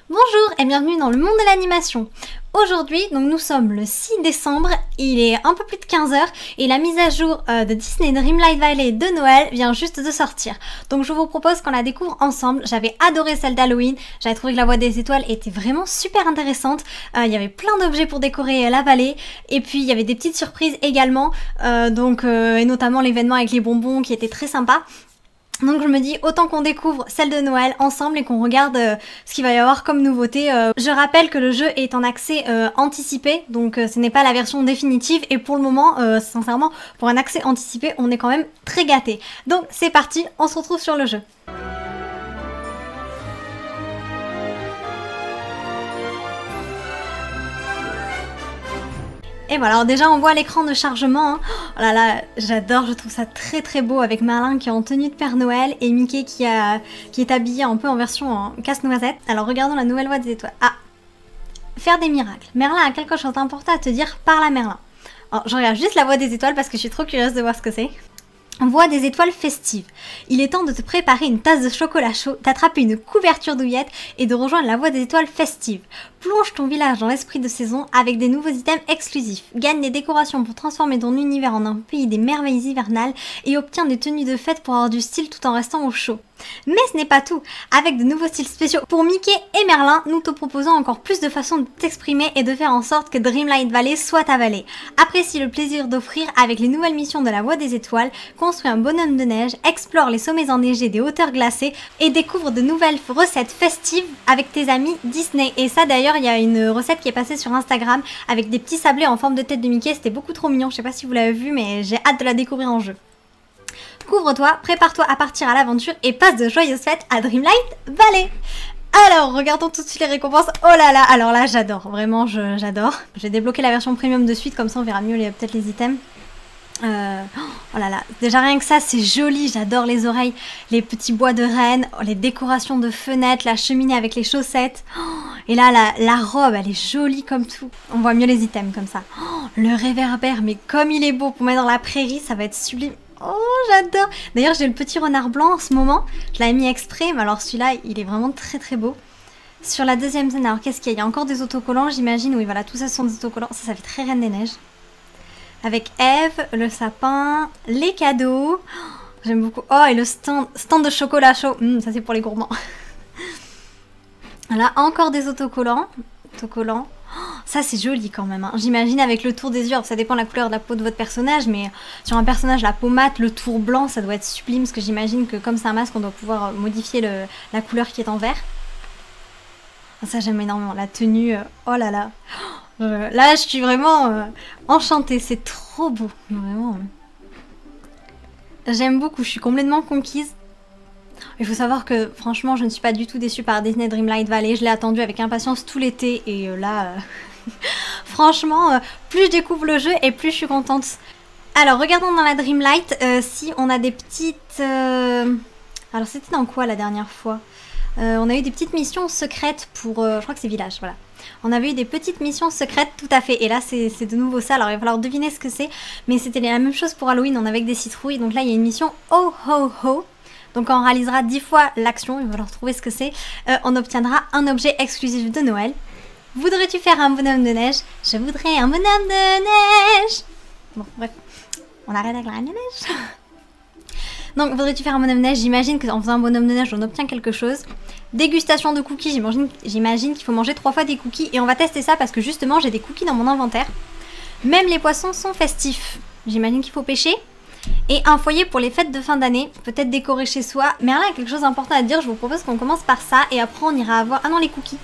Bonjour et bienvenue dans le monde de l'animation. Aujourd'hui, donc nous sommes le 6 décembre, il est un peu plus de 15 h et la mise à jour de Disney Dreamlight Valley de Noël vient juste de sortir. Donc je vous propose qu'on la découvre ensemble. J'avais adoré celle d'Halloween, j'avais trouvé que la voie des étoiles était vraiment super intéressante. Il y avait plein d'objets pour décorer la vallée et puis il y avait des petites surprises également, et notamment l'événement avec les bonbons qui était très sympa. Donc je me dis autant qu'on découvre celle de Noël ensemble et qu'on regarde ce qu'il va y avoir comme nouveauté. Je rappelle que le jeu est en accès anticipé, donc ce n'est pas la version définitive et pour le moment, sincèrement, pour un accès anticipé, on est quand même très gâtés. Donc c'est parti, on se retrouve sur le jeu. Et voilà, alors déjà on voit l'écran de chargement, hein. Oh là là, j'adore, je trouve ça très très beau avec Merlin qui est en tenue de Père Noël et Mickey qui est habillé un peu en version en casse-noisette. Alors regardons la nouvelle voie des étoiles. Ah, faire des miracles. Merlin a quelque chose d'important à te dire, parle à Merlin. Alors je regarde juste la voie des étoiles parce que je suis trop curieuse de voir ce que c'est. Voie des étoiles festives. Il est temps de te préparer une tasse de chocolat chaud, d'attraper une couverture douillette et de rejoindre la voie des étoiles festives. Plonge ton village dans l'esprit de saison avec des nouveaux items exclusifs. Gagne des décorations pour transformer ton univers en un pays des merveilles hivernales et obtiens des tenues de fête pour avoir du style tout en restant au chaud. Mais ce n'est pas tout. Avec de nouveaux styles spéciaux pour Mickey et Merlin, nous te proposons encore plus de façons de t'exprimer et de faire en sorte que Dreamlight Valley soit ta vallée. Apprécie le plaisir d'offrir avec les nouvelles missions de la voie des étoiles, construis un bonhomme de neige, explore les sommets enneigés des hauteurs glacées et découvre de nouvelles recettes festives avec tes amis Disney. Et ça d'ailleurs, il y a une recette qui est passée sur Instagram avec des petits sablés en forme de tête de Mickey, c'était beaucoup trop mignon, je sais pas si vous l'avez vu mais j'ai hâte de la découvrir en jeu. Couvre-toi, prépare-toi à partir à l'aventure et passe de joyeuses fêtes à Dreamlight Valley. Alors, regardons tout de suite les récompenses. Oh là là, alors là, j'adore, vraiment, j'adore. J'ai débloqué la version premium de suite, comme ça on verra mieux peut-être les items. Oh là là, déjà rien que ça, c'est joli, j'adore les oreilles, les petits bois de renne, les décorations de fenêtres, la cheminée avec les chaussettes. Et là, la robe, elle est jolie comme tout. On voit mieux les items comme ça. Le réverbère, mais comme il est beau pour mettre dans la prairie, ça va être sublime. Oh, j'adore. D'ailleurs, j'ai le petit renard blanc en ce moment. Je l'avais mis exprès, mais alors celui-là, il est vraiment très très beau. Sur la deuxième scène, alors qu'est-ce qu'il y a? Il y a encore des autocollants, j'imagine. Oui, voilà, tout ça sont des autocollants. Ça fait très Reine des Neiges. Avec Eve, le sapin, les cadeaux. Oh, j'aime beaucoup. Oh, et le stand de chocolat chaud. Ça, c'est pour les gourmands. Là, encore des autocollants. Autocollants. Ça c'est joli quand même, hein. J'imagine avec le tour des yeux, alors ça dépend de la couleur de la peau de votre personnage, mais sur un personnage la peau mate, le tour blanc, ça doit être sublime, parce que j'imagine que comme c'est un masque, on doit pouvoir modifier la couleur qui est en vert. Ça j'aime énormément, la tenue, oh là là. Là je suis vraiment enchantée, c'est trop beau, vraiment. J'aime beaucoup, je suis complètement conquise. Il faut savoir que franchement je ne suis pas du tout déçue par Disney Dreamlight Valley, je l'ai attendu avec impatience tout l'été et là franchement plus je découvre le jeu et plus je suis contente. Alors regardons dans la Dreamlight si on a des petites... Alors c'était dans quoi la dernière fois? On a eu des petites missions secrètes pour... je crois que c'est village, voilà. On avait eu des petites missions secrètes, tout à fait. Et là, c'est de nouveau ça. Alors, il va falloir deviner ce que c'est. Mais c'était la même chose pour Halloween, on avait avec des citrouilles. Donc là, il y a une mission Oh Ho Ho. Donc quand on réalisera 10 fois l'action, il va falloir trouver ce que c'est, on obtiendra un objet exclusif de Noël. Voudrais-tu faire un bonhomme de neige? Je voudrais un bonhomme de neige. Bon, bref, on arrête avec la reine de neige. Donc, voudrais-tu faire un bonhomme de neige? J'imagine qu'en faisant un bonhomme de neige, on obtient quelque chose. Dégustation de cookies, j'imagine qu'il faut manger 3 fois des cookies. Et on va tester ça parce que justement, j'ai des cookies dans mon inventaire. Même les poissons sont festifs. J'imagine qu'il faut pêcher. Et un foyer pour les fêtes de fin d'année, peut-être décorer chez soi. Merlin a quelque chose d'important à dire, je vous propose qu'on commence par ça et après on ira voir... Ah non, les cookies.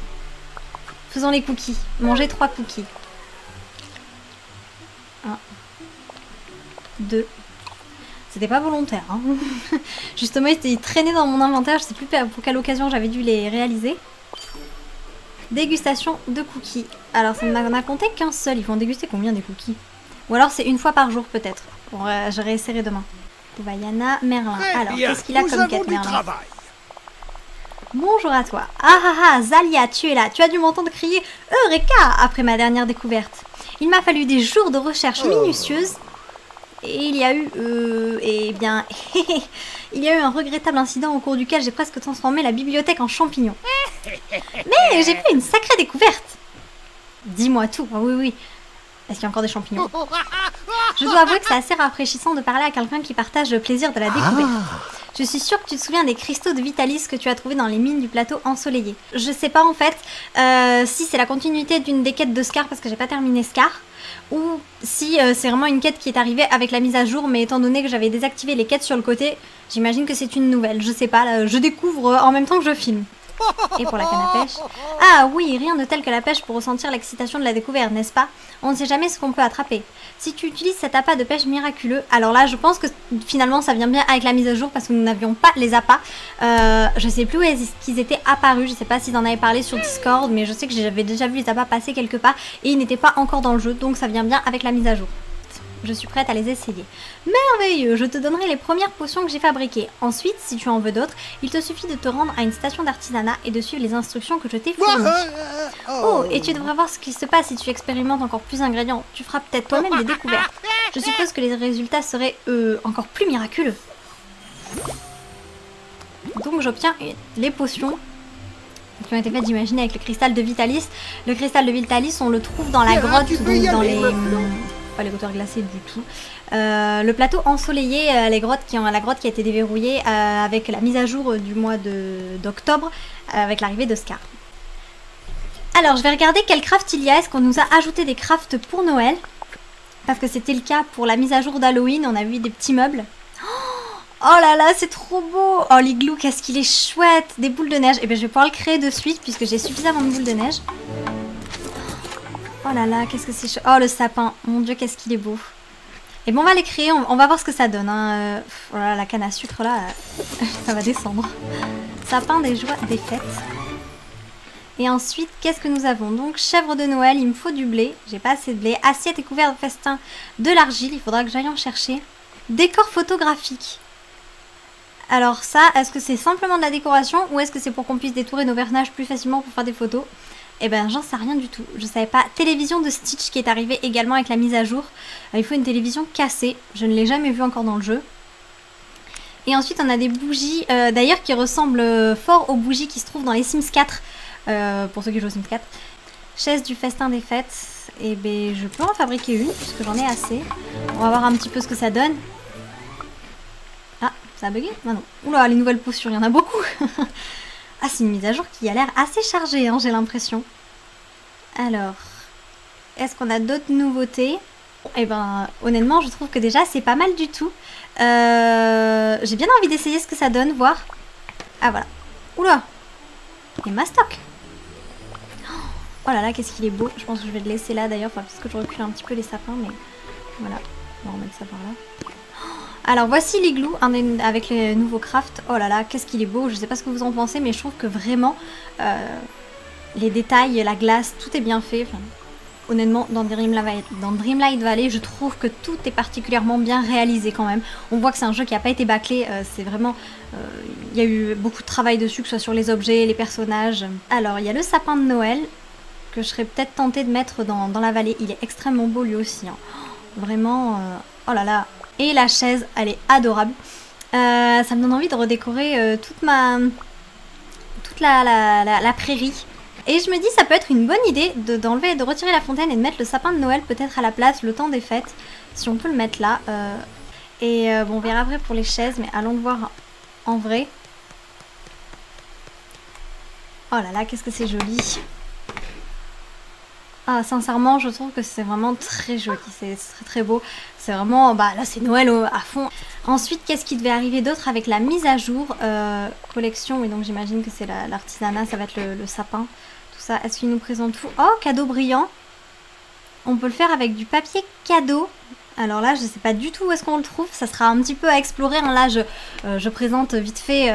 Faisons les cookies. Manger 3 cookies. 1, 2. C'était pas volontaire, hein. Justement, ils traînaient dans mon inventaire, je sais plus pour quelle occasion j'avais dû les réaliser. Dégustation de cookies. Alors ça n'en a compté qu'un seul, il faut en déguster combien des cookies? Ou alors c'est une fois par jour peut-être. Bon, je réessayerai demain. Vaiana, Merlin. Alors, qu'est-ce qu'il a comme quête, Merlin? Bonjour à toi. Ah ah ah, Zalia, tu es là. Tu as dû m'entendre crier Eureka après ma dernière découverte. Il m'a fallu des jours de recherche minutieuse. Et il y a eu... eh bien... il y a eu un regrettable incident au cours duquel j'ai presque transformé la bibliothèque en champignon. Mais j'ai fait une sacrée découverte. Dis-moi tout. Ah oui, oui. Est-ce qu'il y a encore des champignons? Je dois avouer que c'est assez rafraîchissant de parler à quelqu'un qui partage le plaisir de la découverte. Je suis sûre que tu te souviens des cristaux de Vitalis que tu as trouvés dans les mines du plateau ensoleillé. Je sais pas en fait si c'est la continuité d'une des quêtes de Scar parce que j'ai pas terminé Scar, ou si c'est vraiment une quête qui est arrivée avec la mise à jour, mais étant donné que j'avais désactivé les quêtes sur le côté, j'imagine que c'est une nouvelle. Je sais pas, là, je découvre en même temps que je filme. Et pour la canne à pêche. Ah oui, rien de tel que la pêche pour ressentir l'excitation de la découverte, n'est-ce pas? On ne sait jamais ce qu'on peut attraper. Si tu utilises cet appât de pêche miraculeux, alors là je pense que finalement ça vient bien avec la mise à jour parce que nous n'avions pas les appâts. Je sais plus où est-ce qu'ils étaient apparus, je sais pas s'ils en avaient parlé sur Discord, mais je sais que j'avais déjà vu les appâts passer quelque part et ils n'étaient pas encore dans le jeu, donc ça vient bien avec la mise à jour. Je suis prête à les essayer. Merveilleux, je te donnerai les premières potions que j'ai fabriquées. Ensuite, si tu en veux d'autres, il te suffit de te rendre à une station d'artisanat et de suivre les instructions que je t'ai fournies. Oh, et tu devrais voir ce qui se passe si tu expérimentes encore plus d'ingrédients. Tu feras peut-être toi-même des découvertes. Je suppose que les résultats seraient, encore plus miraculeux. Donc j'obtiens les potions qui ont été faites, j'imagine, avec le cristal de Vitalis. Le cristal de Vitalis, on le trouve dans la grotte, donc dans les... pas les hauteurs glacées du tout. Le plateau ensoleillé, la grotte qui a été déverrouillée avec la mise à jour du mois d'octobre, avec l'arrivée de Scar. Alors, je vais regarder quel craft il y a. Est-ce qu'on nous a ajouté des crafts pour Noël? Parce que c'était le cas pour la mise à jour d'Halloween. On a vu des petits meubles. Oh là là, c'est trop beau! Oh, l'igloo, qu'est-ce qu'il est chouette! Des boules de neige. Et bien, je vais pouvoir le créer de suite puisque j'ai suffisamment de boules de neige. Oh là là, qu'est-ce que c'est chouette! Oh, le sapin! Mon dieu, qu'est-ce qu'il est beau! Et bon, on va les créer, on va voir ce que ça donne. Hein. Voilà, la canne à sucre là, ça va descendre. Sapin des joies des fêtes. Et ensuite, qu'est-ce que nous avons? Donc, chèvre de Noël, il me faut du blé. J'ai pas assez de blé. Assiette et couvert de festin, de l'argile. Il faudra que j'aille en chercher. Décor photographique. Alors ça, est-ce que c'est simplement de la décoration ou est-ce que c'est pour qu'on puisse détourer nos personnages plus facilement pour faire des photos? Eh ben, j'en sais rien du tout. Je savais pas. Télévision de Stitch qui est arrivée également avec la mise à jour. Il faut une télévision cassée. Je ne l'ai jamais vue encore dans le jeu. Et ensuite, on a des bougies, d'ailleurs, qui ressemblent fort aux bougies qui se trouvent dans les Sims 4. Pour ceux qui jouent aux Sims 4. Chaise du festin des fêtes. Et ben, je peux en fabriquer une puisque j'en ai assez. On va voir un petit peu ce que ça donne. Ah, ça a bugué? Ah non. Oula, les nouvelles potions, il y en a beaucoup. Ah, c'est une mise à jour qui a l'air assez chargée, hein, j'ai l'impression. Alors, est-ce qu'on a d'autres nouveautés? Eh ben, honnêtement, je trouve que déjà, c'est pas mal du tout. J'ai bien envie d'essayer ce que ça donne, voir. Ah, voilà. Oula! Et mastoc! Oh là là, qu'est-ce qu'il est beau. Je pense que je vais le laisser là, d'ailleurs, parce que je recule un petit peu les sapins, mais voilà. On va remettre ça par là. Alors voici l'igloo avec les nouveaux crafts. Oh là là, qu'est-ce qu'il est beau. Je sais pas ce que vous en pensez, mais je trouve que vraiment les détails, la glace, tout est bien fait. Enfin, honnêtement, dans Dreamlight Valley, je trouve que tout est particulièrement bien réalisé quand même. On voit que c'est un jeu qui n'a pas été bâclé. C'est vraiment... il y a eu beaucoup de travail dessus, que ce soit sur les objets, les personnages. Alors, il y a le sapin de Noël que je serais peut-être tentée de mettre dans la vallée. Il est extrêmement beau lui aussi. Hein. Vraiment... oh là là. Et la chaise, elle est adorable. Ça me donne envie de redécorer toute la prairie. Et je me dis, ça peut être une bonne idée d'enlever, de retirer la fontaine et de mettre le sapin de Noël peut-être à la place, le temps des fêtes. Si on peut le mettre là. Bon, on verra après pour les chaises, mais allons le voir en vrai. Oh là là, qu'est-ce que c'est joli. Ah, sincèrement, je trouve que c'est vraiment très joli, c'est très très beau. C'est vraiment, bah là c'est Noël à fond. Ensuite, qu'est-ce qui devait arriver d'autre avec la mise à jour collection? Et donc j'imagine que c'est l'artisanat, ça va être le sapin, tout ça. Est-ce qu'il nous présente tout? Oh, cadeau brillant. On peut le faire avec du papier cadeau. Alors là, je sais pas du tout où est-ce qu'on le trouve. Ça sera un petit peu à explorer. Hein. Là, je présente vite fait,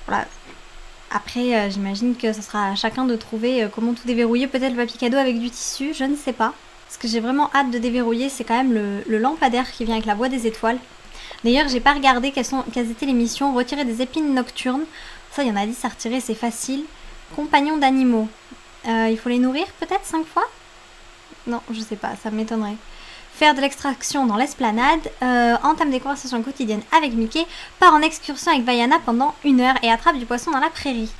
voilà. Après, j'imagine que ce sera à chacun de trouver comment tout déverrouiller. Peut-être le papier cadeau avec du tissu, je ne sais pas. Ce que j'ai vraiment hâte de déverrouiller, c'est quand même le lampadaire qui vient avec la voie des étoiles. D'ailleurs, j'ai pas regardé quelles étaient les missions. Retirer des épines nocturnes. Ça, il y en a 10 à retirer, c'est facile. Compagnons d'animaux. Il faut les nourrir peut-être 5 fois? Non, je sais pas, ça m'étonnerait. Faire de l'extraction dans l'esplanade, entame des conversations quotidiennes avec Mickey, part en excursion avec Vaiana pendant 1 heure et attrape du poisson dans la prairie.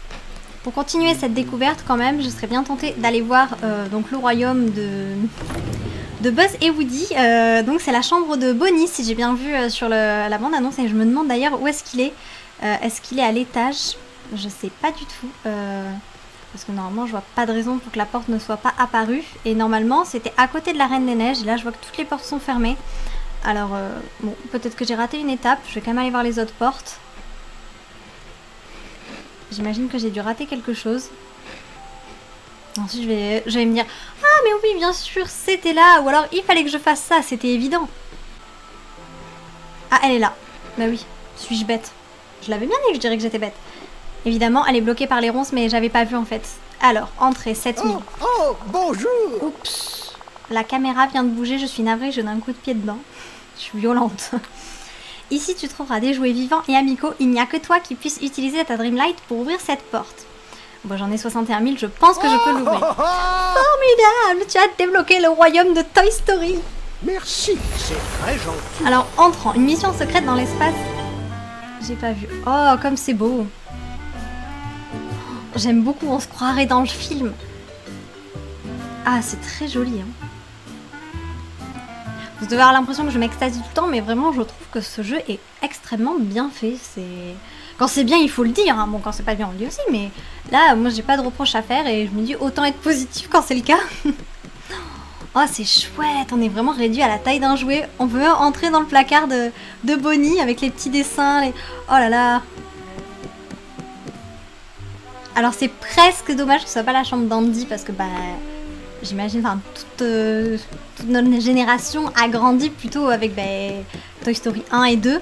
Pour continuer cette découverte quand même, je serais bien tentée d'aller voir donc le royaume de Buzz et Woody. Donc c'est la chambre de Bonnie si j'ai bien vu sur la bande-annonce. Et je me demande d'ailleurs où est-ce qu'il est. Est-ce qu'il est à l'étage? Je sais pas du tout. Parce que normalement je vois pas de raison pour que la porte ne soit pas apparue. Et normalement c'était à côté de la Reine des Neiges. Et là je vois que toutes les portes sont fermées. Alors bon, peut-être que j'ai raté une étape. Je vais quand même aller voir les autres portes. J'imagine que j'ai dû rater quelque chose. Ensuite je vais me dire ah mais oui bien sûr c'était là. Ou alors il fallait que je fasse ça, c'était évident. Ah elle est là. Bah oui, suis-je bête? Je l'avais bien dit que je dirais que j'étais bête. Évidemment elle est bloquée par les ronces mais j'avais pas vu en fait. Alors entrée 7000. Oh bonjour. Oups. La caméra vient de bouger, je suis navrée, je donne un coup de pied dedans. Je suis violente. Ici, tu trouveras des jouets vivants et amicaux. Il n'y a que toi qui puisse utiliser ta Dreamlight pour ouvrir cette porte. Bon, j'en ai 61 000, je pense que je peux l'ouvrir. Formidable! Tu as débloqué le royaume de Toy Story. Merci, c'est très gentil. Alors, entrant, une mission secrète dans l'espace. J'ai pas vu. Oh, comme c'est beau. J'aime beaucoup, on se croirait dans le film. Ah, c'est très joli, hein. Vous devez avoir l'impression que je m'extasie tout le temps, mais vraiment je trouve que ce jeu est extrêmement bien fait. Quand c'est bien, il faut le dire, hein. Bon, quand c'est pas bien, on le dit aussi, mais là, moi j'ai pas de reproches à faire et je me dis autant être positif quand c'est le cas. Oh, c'est chouette, on est vraiment réduit à la taille d'un jouet. On peut entrer dans le placard de Bonnie avec les petits dessins. Oh là là. Alors c'est presque dommage que ce soit pas la chambre d'Andy parce que bah... J'imagine, enfin, toute notre génération a grandi plutôt avec Toy Story 1 et 2.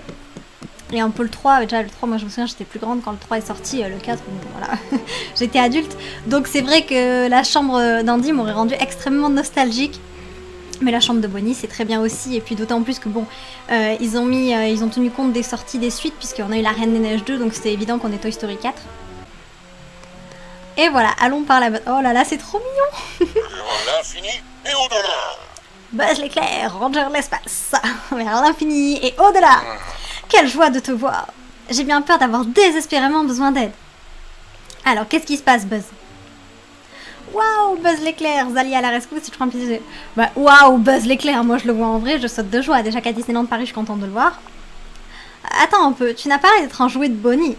Et un peu le 3, déjà le 3, moi je me souviens, j'étais plus grande quand le 3 est sorti, le 4, bon, voilà, j'étais adulte. Donc c'est vrai que la chambre d'Andy m'aurait rendu extrêmement nostalgique. Mais la chambre de Bonnie, c'est très bien aussi. Et puis d'autant plus que bon, ils ont tenu compte des sorties des suites, puisqu'on a eu la Reine des Neiges 2, donc c'était évident qu'on est Toy Story 4. Et voilà, allons par là-bas. Oh là là, c'est trop mignon. Vers l'infini et au-delà. Buzz l'éclair, ranger l'espace. Vers l'infini et au-delà. Quelle joie de te voir. J'ai bien peur d'avoir désespérément besoin d'aide. Alors, qu'est-ce qui se passe, Buzz? Waouh, Buzz l'éclair, Zalia à la rescousse, je prends un plaisir. Bah, waouh, Buzz l'éclair, moi je le vois en vrai, je saute de joie. Déjà qu'à Disneyland Paris, je suis contente de le voir. Attends un peu, tu n'as pas l'air d'être un jouet de Bonnie.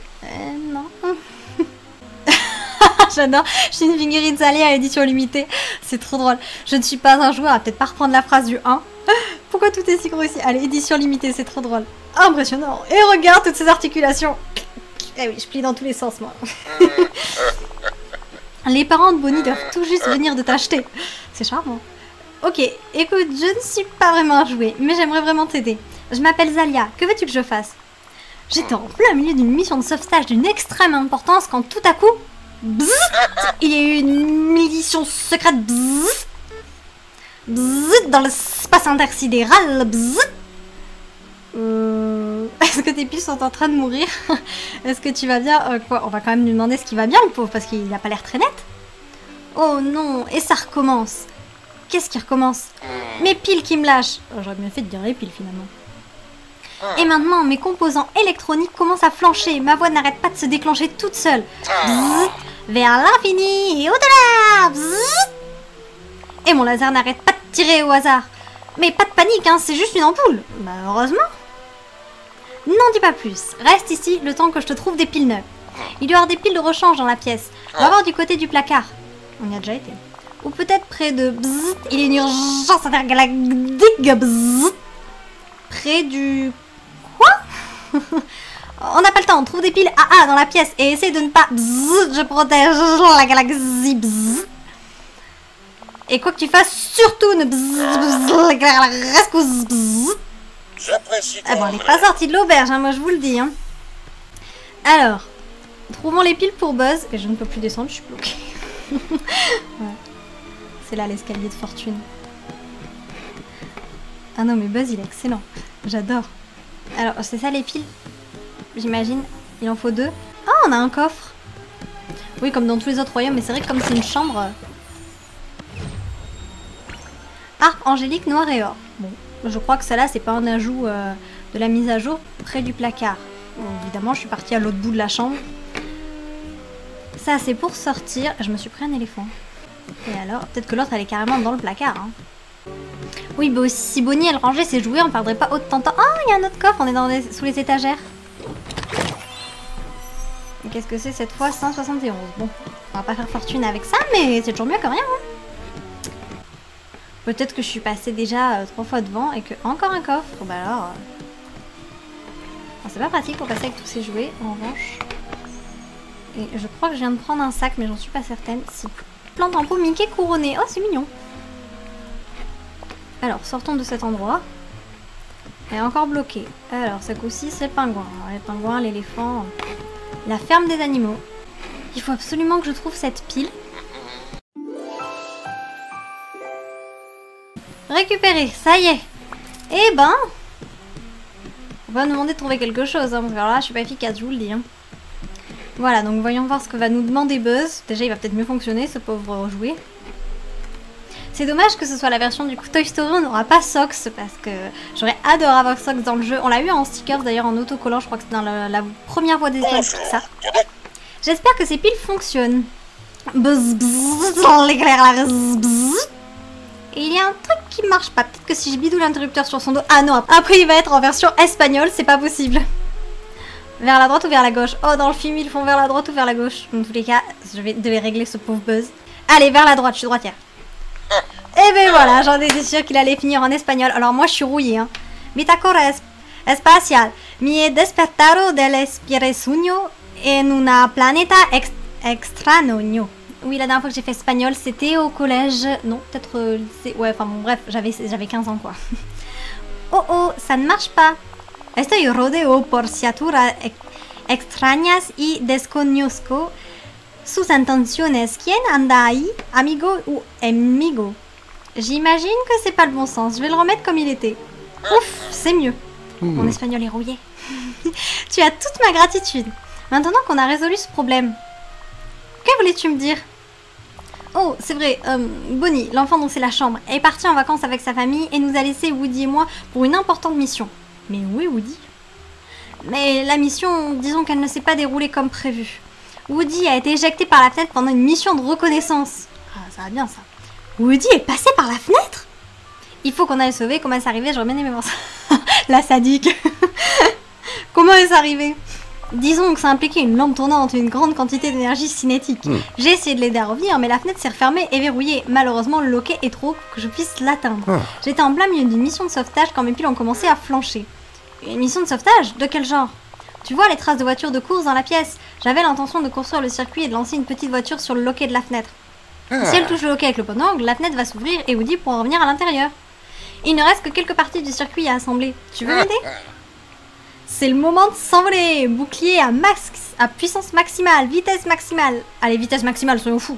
Non. J'adore, je suis une figurine Zalia à édition limitée. C'est trop drôle. Je ne suis pas un joueur, peut-être pas reprendre la phrase du 1. Pourquoi tout est si gros ici? Allez, édition limitée, c'est trop drôle. Impressionnant. Et regarde toutes ces articulations. Eh oui, je plie dans tous les sens, moi. Les parents de Bonnie doivent tout juste venir de t'acheter. C'est charmant. Ok, écoute, je ne suis pas vraiment un jouet, mais j'aimerais vraiment t'aider. Je m'appelle Zalia, que veux-tu que je fasse? J'étais en plein milieu d'une mission de sauvetage d'une extrême importance quand tout à coup... Bzzz, il y a eu une mission secrète bzzz, bzzz, dans l'espace intersidéral. Bzzz. Est-ce que tes piles sont en train de mourir? Est-ce que tu vas bien? Quoi, on va quand même lui demander ce qui va bien, le pauvre, parce qu'il n'a pas l'air très net. Oh non, et ça recommence. Qu'est-ce qui recommence? Mes piles qui me lâchent. Oh, j'aurais bien fait de dire les piles finalement. Et maintenant, mes composants électroniques commencent à flancher. Ma voix n'arrête pas de se déclencher toute seule. Bzzz, vers l'infini et au-delà. Bzzz. Et mon laser n'arrête pas de tirer au hasard. Mais pas de panique, hein, c'est juste une ampoule. Bah heureusement. N'en dis pas plus. Reste ici le temps que je te trouve des piles neuves. Il doit y avoir des piles de rechange dans la pièce. On va voir du côté du placard. On y a déjà été. Ou peut-être près de... Bzzz, il y a une urgence intergalactique. Bzzz. Près du... Quoi? On n'a pas le temps, on trouve des piles AA dans la pièce et essaye de ne pas... Bzzz, je protège la galaxie. Bzzz. Et quoi que tu fasses, surtout ne... Bzzz, la rescousse. Bzzz. J'apprécie ton Ah bon, elle n'est pas sortie de l'auberge, hein, moi je vous le dis. Hein. Alors, trouvons les piles pour Buzz. Et je ne peux plus descendre, je suis bloquée. Ouais. C'est là l'escalier de fortune. Ah non, mais Buzz, il est excellent. J'adore. Alors, c'est ça les piles? J'imagine. Il en faut 2. Ah, on a un coffre. Oui, comme dans tous les autres royaumes, mais c'est vrai que comme c'est une chambre... Arc angélique noir et or. Bon, je crois que celle-là, c'est pas un ajout de la mise à jour près du placard. Bon, évidemment, je suis partie à l'autre bout de la chambre. Ça, c'est pour sortir. Je me suis pris un éléphant. Et alors, peut-être que l'autre, elle est carrément dans le placard. Hein. Oui, bah aussi, si Bonnie, elle rangeait ses jouets, on perdrait pas autant de temps. Ah, il y a un autre coffre, on est sous les étagères. Qu'est-ce que c'est cette fois? 171. Bon, on va pas faire fortune avec ça, mais c'est toujours mieux que rien. Hein. Peut-être que je suis passée déjà 3 fois devant et que encore un coffre. Bah alors... c'est pas pratique pour passer avec tous ces jouets, en revanche. Et je crois que je viens de prendre un sac, mais j'en suis pas certaine. Si. Plante en pot Mickey couronné. Oh, c'est mignon. Alors, sortons de cet endroit. Elle est encore bloquée. Alors, ce coup-ci, c'est le pingouin. Alors, les pingouins, l'éléphant... La ferme des animaux. Il faut absolument que je trouve cette pile. Récupérer, ça y est. Eh ben... On va nous demander de trouver quelque chose. Hein, parce que alors là, je suis pas efficace, je vous le dis. Hein. Voilà, donc voyons voir ce que va nous demander Buzz. Déjà, il va peut-être mieux fonctionner, ce pauvre jouet. C'est dommage que ce soit la version du coup Toy Story, on n'aura pas Sox, parce que j'aurais adoré avoir Sox dans le jeu. On l'a eu en stickers d'ailleurs, en autocollant, je crois que c'est dans la première voie des étoiles, tout ça. J'espère que ces piles fonctionnent. Buzz, buzz, dans l'éclair, la buzz. Et il y a un truc qui marche pas. Peut-être que si je bidouille l'interrupteur sur son dos... Ah non, après il va être en version espagnole, c'est pas possible. Vers la droite ou vers la gauche? Oh, dans le film, ils font vers la droite ou vers la gauche. Dans tous les cas, devais régler ce pauvre Buzz. Allez, vers la droite, je suis droitière. Et ben voilà, j'en étais sûre qu'il allait finir en espagnol. Alors moi, je suis rouillée. Hein. Bitácora espacial. Mi he despertado del espirisuño en una planeta extraño. Oui, la dernière fois que j'ai fait espagnol, c'était au collège. Non, peut-être lycée. Ouais, enfin bon, bref, j'avais 15 ans, quoi. Oh oh, ça ne marche pas. Estoy rodeo por criaturas extrañas y desconozco sus intenciones. ¿Quién anda ahí? Amigo ou enemigo? J'imagine que c'est pas le bon sens. Je vais le remettre comme il était. Ouf, c'est mieux. Mon espagnol est rouillé. Tu as toute ma gratitude. Maintenant qu'on a résolu ce problème, que voulais-tu me dire? Oh, c'est vrai, Bonnie, l'enfant dont c'est la chambre, est parti en vacances avec sa famille et nous a laissé Woody et moi pour une importante mission. Mais où est Woody? Mais la mission, disons qu'elle ne s'est pas déroulée comme prévu. Woody a été éjecté par la fenêtre pendant une mission de reconnaissance. Ah, ça va bien ça. Woody est passé par la fenêtre? Il faut qu'on aille le sauver. Comment est-ce arrivé? J'aurais bien aimé voir ça. La sadique. Comment est-ce arrivé? Disons que ça impliquait une lampe tournante et une grande quantité d'énergie cinétique. J'ai essayé de l'aider à revenir, mais la fenêtre s'est refermée et verrouillée. Malheureusement, le loquet est trop haut pour que je puisse l'atteindre. J'étais en plein milieu d'une mission de sauvetage quand mes piles ont commencé à flancher. Une mission de sauvetage? De quel genre? Tu vois les traces de voitures de course dans la pièce? J'avais l'intention de construire le circuit et de lancer une petite voiture sur le loquet de la fenêtre. Si elle touche le loquet avec le bon angle, la fenêtre va s'ouvrir et Woody pourra revenir à l'intérieur. Il ne reste que quelques parties du circuit à assembler. Tu veux m'aider? C'est le moment de s'envoler. Bouclier à puissance maximale, vitesse maximale. Allez, vitesse maximale, soyons fous.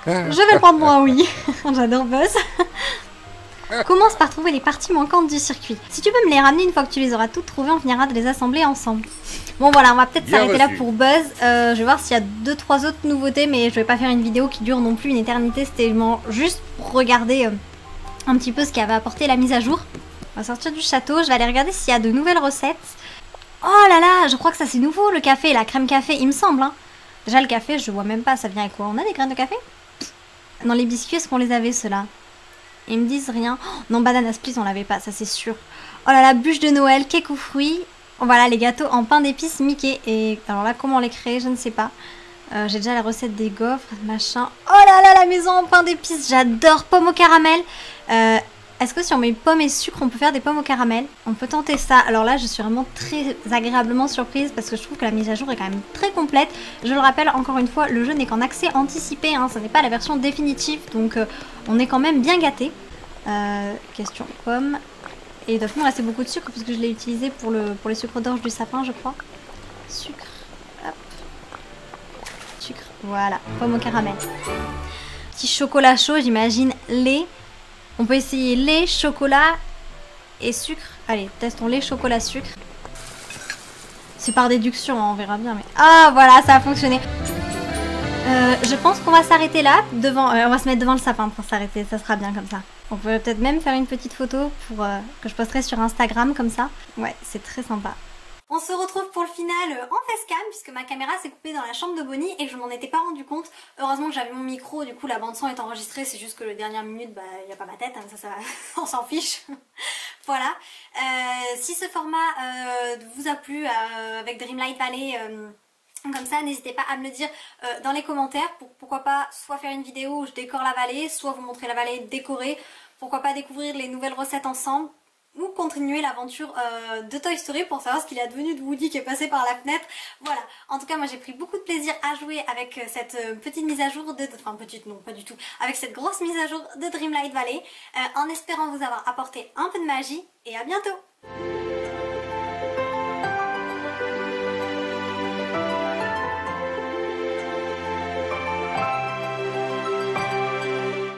Je vais le prendre pour un oui. J'adore Buzz. Commence par trouver les parties manquantes du circuit. Si tu peux me les ramener une fois que tu les auras toutes trouvées, on finira de les assembler ensemble. Bon voilà, on va peut-être s'arrêter là pour Buzz. Je vais voir s'il y a 2-3 autres nouveautés, mais je vais pas faire une vidéo qui dure non plus une éternité. C'était juste pour regarder un petit peu ce qu'avait apporté la mise à jour. On va sortir du château, je vais aller regarder s'il y a de nouvelles recettes. Oh là là, je crois que ça c'est nouveau le café, la crème café, il me semble. Hein. Déjà le café, je vois même pas, ça vient avec quoi? On a des graines de café? Dans les biscuits, est-ce qu'on les avait ceux-là? Ils me disent rien. Oh, non, banana split, on l'avait pas, ça c'est sûr. Oh là là, bûche de Noël, cake aux fruits. Voilà, les gâteaux en pain d'épices Mickey. Et alors là, comment les créer, je ne sais pas. J'ai déjà la recette des gaufres, machin. Oh là là, la maison en pain d'épices, j'adore. Pommes au caramel. Est-ce que si on met pommes et sucre, on peut faire des pommes au caramel? On peut tenter ça. Alors là, je suis vraiment très agréablement surprise parce que je trouve que la mise à jour est quand même très complète. Je le rappelle, encore une fois, le jeu n'est qu'en accès anticipé. Hein, ce n'est pas la version définitive, donc on est quand même bien gâté. Question pommes. Et il doit me rester beaucoup de sucre parce que je l'ai utilisé pour les sucres d'orge du sapin, je crois. Sucre. Hop. Sucre. Voilà. Pommes au caramel. Petit chocolat chaud, j'imagine. Lait. On peut essayer lait, chocolat et sucre. Allez, testons lait, chocolat, sucre. C'est par déduction, hein, on verra bien. Mais... Ah, voilà, ça a fonctionné. Je pense qu'on va s'arrêter là. On va se mettre devant le sapin pour s'arrêter. Ça sera bien comme ça. On peut peut-être même faire une petite photo pour que je posterai sur Instagram comme ça. Ouais, c'est très sympa. On se retrouve pour le final en facecam puisque ma caméra s'est coupée dans la chambre de Bonnie et que je m'en étais pas rendu compte. Heureusement que j'avais mon micro, du coup la bande son est enregistrée, c'est juste que le dernière minute, bah y a pas ma tête, hein, ça on s'en fiche. Voilà. Si ce format vous a plu avec Dreamlight Valley, comme ça, n'hésitez pas à me le dire dans les commentaires pour pourquoi pas soit faire une vidéo où je décore la vallée, soit vous montrer la vallée décorée, pourquoi pas découvrir les nouvelles recettes ensemble ou continuer l'aventure de Toy Story pour savoir ce qu'il est advenu de Woody qui est passé par la fenêtre. Voilà, en tout cas moi j'ai pris beaucoup de plaisir à jouer avec cette petite mise à jour de... Enfin petite non, pas du tout, avec cette grosse mise à jour de Dreamlight Valley, en espérant vous avoir apporté un peu de magie et à bientôt.